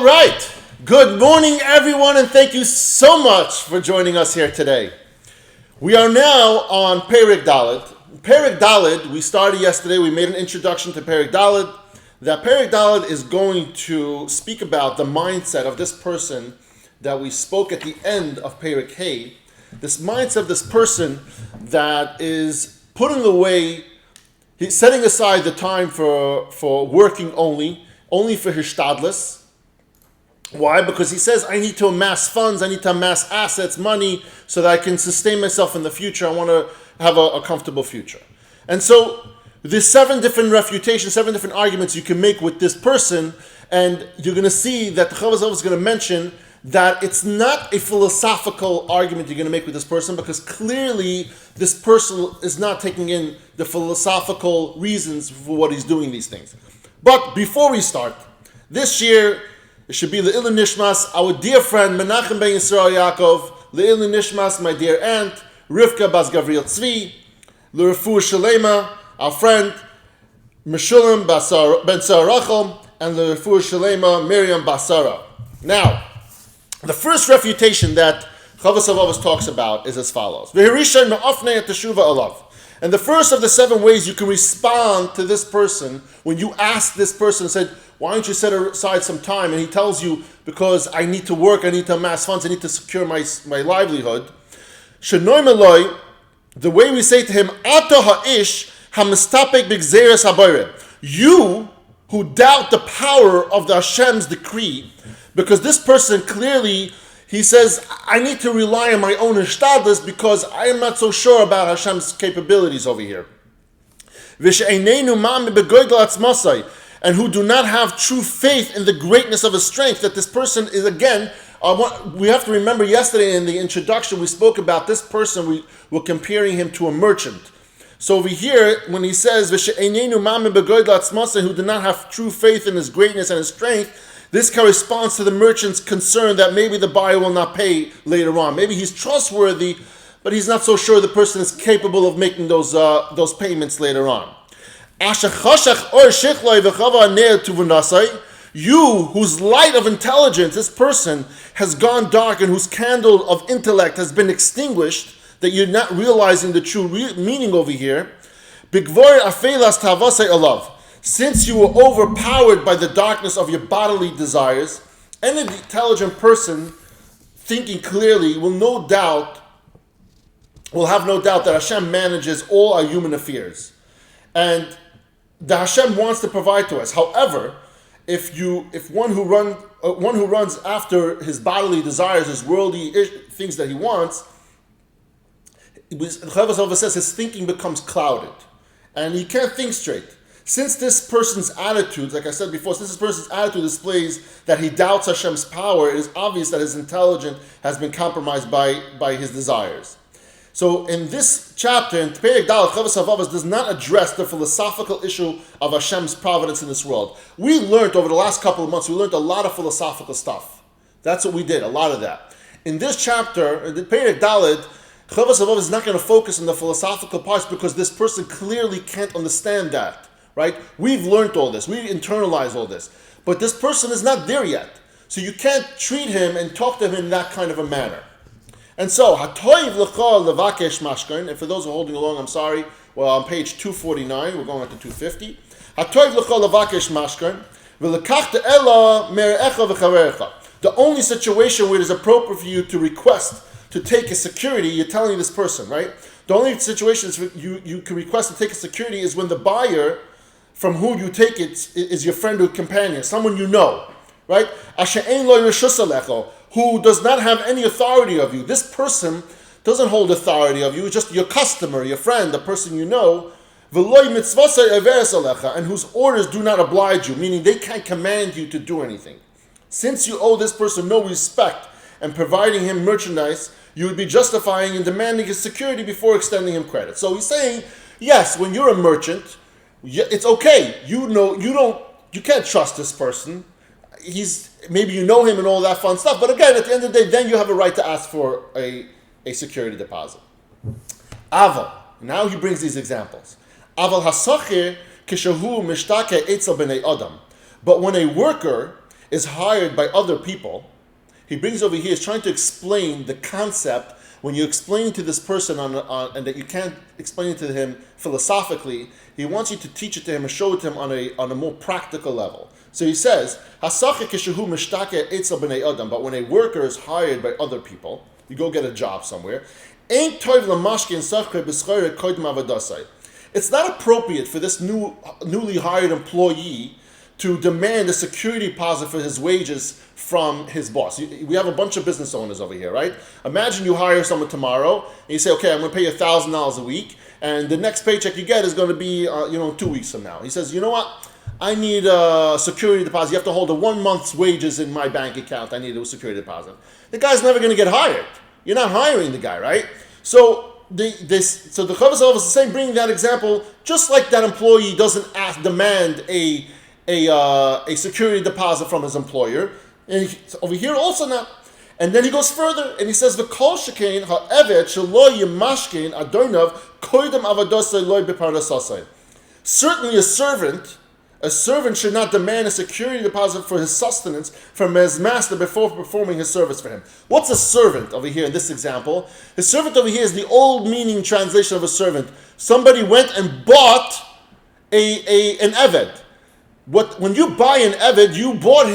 All right. Good morning, everyone, and thank you so much for joining us here today. We are now on Perek Dalet. Perek Dalet, we started yesterday. We made an introduction to Perek Dalet. That Perek Dalet is going to speak about the mindset of this person that we spoke at the end of Perek Hey. This mindset of this person that is putting away, he's setting aside the time for working only for hishtadlus. Why? Because he says, I need to amass funds, I need to amass assets, money, so that I can sustain myself in the future. I want to have a comfortable future. And so there's 7 different refutations, 7 different arguments you can make with this person, and you're going to see that the Rav Av is going to mention that it's not a philosophical argument you're going to make with this person, because clearly this person is not taking in the philosophical reasons for what he's doing these things. But before we start, this year, it should be Le'il Nishmas, our dear friend Menachem ben Yisrael Yaakov, Le'il Nishmas, my dear aunt, Rivka Bas Gavriel Tzvi, L'Refu Shalema, our friend, Meshulam ben Sarachel, and L'Refu Shalema, Miriam Basara. Now, the first refutation that Rav Av talks about is as follows. V'hirishan me'afnei et teshuva alav. And the first of the 7 ways you can respond to this person, when you ask this person, said, why don't you set aside some time? And he tells you, because I need to work, I need to amass funds, I need to secure my livelihood. Shenoim eloi, the way we say to him, Ato ha'ish hamistapek b'gzeres habayre. You who doubt the power of the Hashem's decree, because this person clearly, he says, I need to rely on my own hishtadlus because I am not so sure about Hashem's capabilities over here. V'she'einenu ma'ameh b'goydel atzmasai. And who do not have true faith in the greatness of his strength, that this person is, again, we have to remember yesterday in the introduction, we spoke about this person, we were comparing him to a merchant. So over here, when he says, who do not have true faith in his greatness and his strength, this corresponds to the merchant's concern that maybe the buyer will not pay later on. Maybe he's trustworthy, but he's not so sure the person is capable of making those payments later on. You, whose light of intelligence, this person, has gone dark and whose candle of intellect has been extinguished, that you're not realizing the true meaning over here, since you were overpowered by the darkness of your bodily desires, any intelligent person thinking clearly will have no doubt that Hashem manages all our human affairs. And the Hashem wants to provide to us. However, if one who runs after his bodily desires, his worldly things that he wants, Rav Av says his thinking becomes clouded, and he can't think straight. Since this person's attitude, like I said before, displays that he doubts Hashem's power, it is obvious that his intelligence has been compromised by his desires. So in this chapter, in Perek Dalet, Rav Av does not address the philosophical issue of Hashem's providence in this world. We learned over the last couple of months, a lot of philosophical stuff. That's what we did, a lot of that. In this chapter, in the Perek Dalet, Rav Av is not going to focus on the philosophical parts because this person clearly can't understand that, right? We've learned all this, we've internalized all this, but this person is not there yet. So you can't treat him and talk to him in that kind of a manner. And so, hatoiv l'chol levakesh mashkan, and for those who are holding along, I'm sorry, well, on page 249, we're going on to 250. Hatoiv l'chol levakesh mashkan, v'lekachta ela mere'echa v'charecha. The only situation where it is appropriate for you to request to take a security, you're telling this person, right? The only situation you can request to take a security is when the buyer from who you take it is your friend or companion, someone you know, right? Asher ein lo reshus alecha, who does not have any authority of you. This person doesn't hold authority of you, it's just your customer, your friend, the person you know, and whose orders do not oblige you, meaning they can't command you to do anything. Since you owe this person no respect and providing him merchandise, you would be justifying and demanding his security before extending him credit. So he's saying, yes, when you're a merchant, it's okay. You can't trust this person. Maybe you know him and all that fun stuff, but again, at the end of the day, then you have a right to ask for a security deposit. Aval. Now he brings these examples. Aval hasachir kishahu mishtake etzel b'nei adam. But when a worker is hired by other people, he brings over here, is trying to explain the concept. When you explain to this person and that you can't explain it to him philosophically, he wants you to teach it to him and show it to him on a more practical level. So he says, but when a worker is hired by other people, you go get a job somewhere, it's not appropriate for this newly hired employee to demand a security deposit for his wages from his boss. We have a bunch of business owners over here, right? Imagine you hire someone tomorrow, and you say, okay, I'm going to pay you $1,000 a week, and the next paycheck you get is going to be, 2 weeks from now. He says, you know what? I need a security deposit. You have to hold 1 month's wages in my bank account. I need a security deposit. The guy's never going to get hired. You're not hiring the guy, right? So the Rav Av is saying, bringing that example, just like that employee doesn't demand a security deposit from his employer, and over here also not. And then he goes further and he says, "V'kol shekain ha'eved shelo yimashkein adonav koydem avadosai loy beparnasasai." Certainly, a servant should not demand a security deposit for his sustenance from his master before performing his service for him. What's a servant over here in this example? A servant over here is the old meaning translation of a servant. Somebody went and bought an eved. When you buy an eved, you bought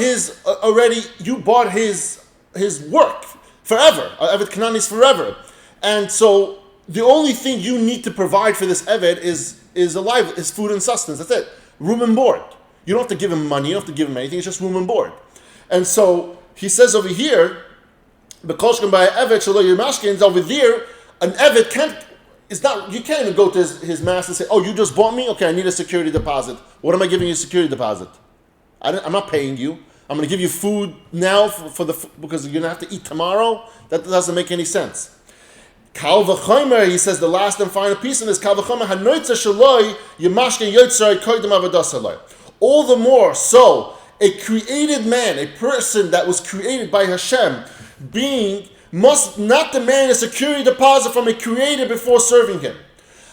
his work forever. Eved Kanani is forever. And so the only thing you need to provide for this eved is food and sustenance. That's it. Room and board. You don't have to give him money, you don't have to give him anything, it's just room and board. And so he says over here, because by eved shelo yimashkein, over there, an eved you can't even go to his master and say, oh, you just bought me? Okay, I need a security deposit. What am I giving you a security deposit? I'm not paying you. I'm going to give you food now because you're going to have to eat tomorrow? That doesn't make any sense. Kal v'chomer, he says the last and final piece in this, Kal v'chomer hanoitza shaloi yimashkein yotzai koydem avodasaloi. All the more so, a created man, a person that was created by Hashem, must not demand a security deposit from a creator before serving him.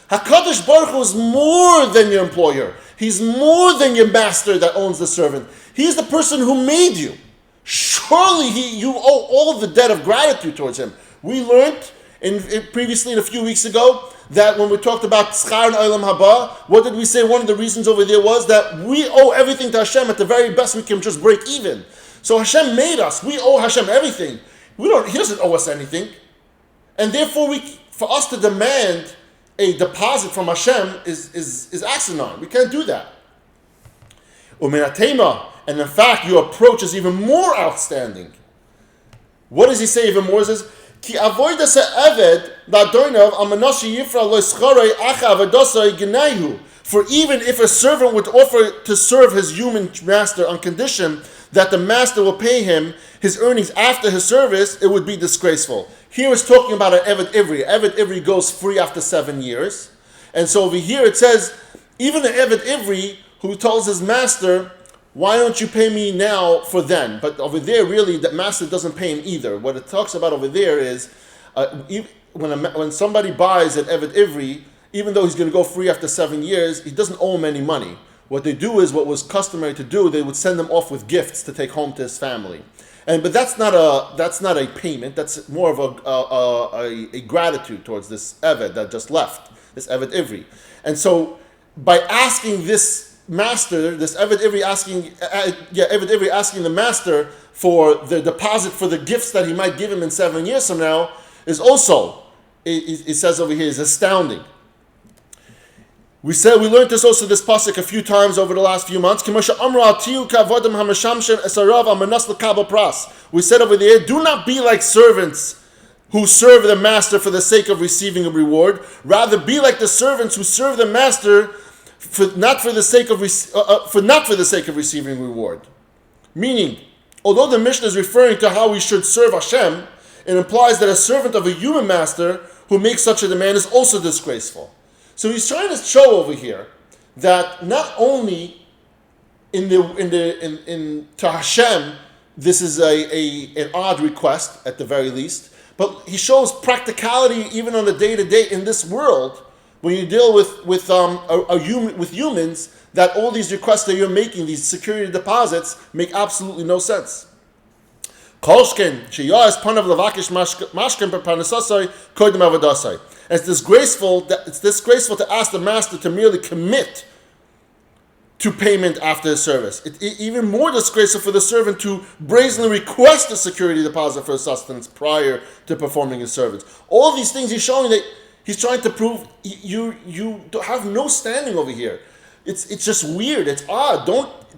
HaKadosh Baruch Hu is more than your employer. He's more than your master that owns the servant. He's the person who made you. Surely you owe all the debt of gratitude towards him. We learned previously a few weeks ago that when we talked about Schar and Olam Haba, what did we say? One of the reasons over there was that we owe everything to Hashem. At the very best, we can just break even. So Hashem made us. We owe Hashem everything. He doesn't owe us anything. And therefore, for us to demand a deposit from Hashem is asinine. We can't do that. And in fact, your approach is even more outstanding. What does he say even more? He says, Ki avodas ha'eved la'adonav al manashi yifra lo schorei acha avodasai genayu. For even if a servant would offer to serve his human master on condition that the master will pay him his earnings after his service, it would be disgraceful. Here it's talking about an Eved Ivri. Eved Ivri goes free after 7 years. And so over here it says, even an Eved Ivri who tells his master, why don't you pay me now for then? But over there, really, the master doesn't pay him either. What it talks about over there is, when somebody buys an Eved Ivri, even though he's going to go free after 7 years, he doesn't owe him any money. What they do is, what was customary to do, they would send him off with gifts to take home to his family. But that's not a payment. That's more of a gratitude towards this Eved that just left, this Eved Ivri. And so, by asking this master, this Eved Ivri asking the master for the deposit for the gifts that he might give him in 7 years from now, is also, it says over here, is astounding. We learned this pasuk a few times over the last few months. We said over there, do not be like servants who serve the master for the sake of receiving a reward. Rather, be like the servants who serve the master not for the sake of receiving reward. Meaning, although the Mishnah is referring to how we should serve Hashem, it implies that a servant of a human master who makes such a demand is also disgraceful. So he's trying to show over here that not only to Hashem this is an odd request at the very least, but he shows practicality even on the day-to-day in this world, when you deal with humans, that all these requests that you're making, these security deposits, make absolutely no sense. And it's disgraceful to ask the master to merely commit to payment after his service. Even more disgraceful for the servant to brazenly request a security deposit for his sustenance prior to performing his service. All these things he's showing that he's trying to prove you have no standing over here. It's just weird. It's odd.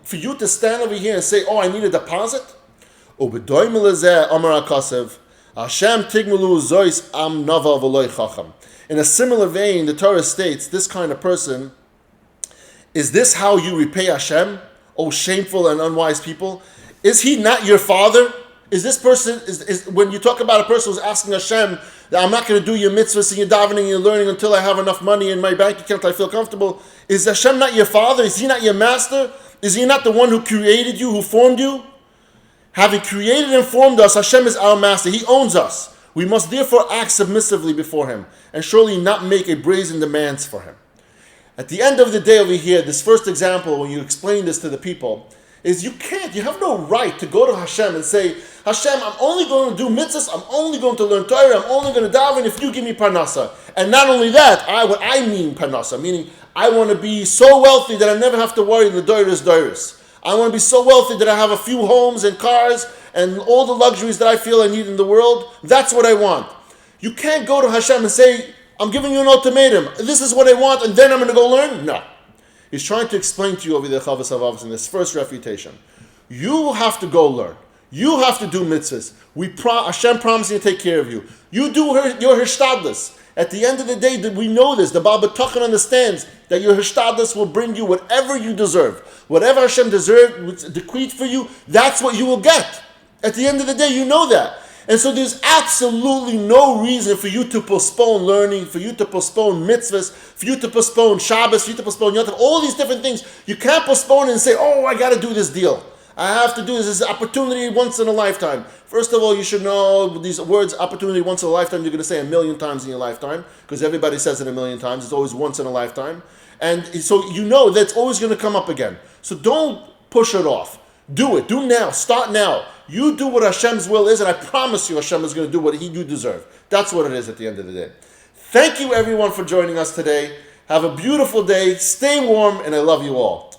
For you to stand over here and say, "Oh, I need a deposit." In a similar vein, the Torah states, this kind of person, is this how you repay Hashem, O shameful and unwise people? Is he not your father? Is this person, is when you talk about a person who's asking Hashem that I'm not going to do your mitzvahs and your davening and your learning until I have enough money in my bank account, I feel comfortable. Is Hashem not your father? Is he not your master? Is he not the one who created you, who formed you? Having created and formed us, Hashem is our master. He owns us. We must therefore act submissively before him and surely not make a brazen demands for him. At the end of the day over here, this first example, when you explain this to the people, is you have no right to go to Hashem and say, Hashem, I'm only going to do mitzvahs, I'm only going to learn Torah, I'm only going to daven if you give me parnasa. And not only that, what I mean parnasa, meaning I want to be so wealthy that I never have to worry in the doiris. I want to be so wealthy that I have a few homes and cars and all the luxuries that I feel I need in the world. That's what I want. You can't go to Hashem and say, I'm giving you an ultimatum. This is what I want, and then I'm going to go learn? No. He's trying to explain to you over the Rav Av in this first refutation. You have to go learn. You have to do mitzvahs. Hashem promising to take care of you. You do your hishtadlus. At the end of the day, we know this. The Shaar Habitachon understands that your hishtadlus will bring you whatever you deserve. Whatever Hashem decreed for you, that's what you will get. At the end of the day, you know that. And so there's absolutely no reason for you to postpone learning, for you to postpone mitzvahs, for you to postpone Shabbos, for you to postpone Yontif, all these different things. You can't postpone and say, oh, I got to do this deal. I have to do this. This is an opportunity once in a lifetime. First of all, you should know these words, opportunity once in a lifetime, you're going to say 1,000,000 times in your lifetime, because everybody says it 1,000,000 times. It's always once in a lifetime. And so you know that's always going to come up again. So don't push it off. Do it. Do now. Start now. You do what Hashem's will is, and I promise you Hashem is going to do what you deserve. That's what it is at the end of the day. Thank you, everyone, for joining us today. Have a beautiful day. Stay warm, and I love you all.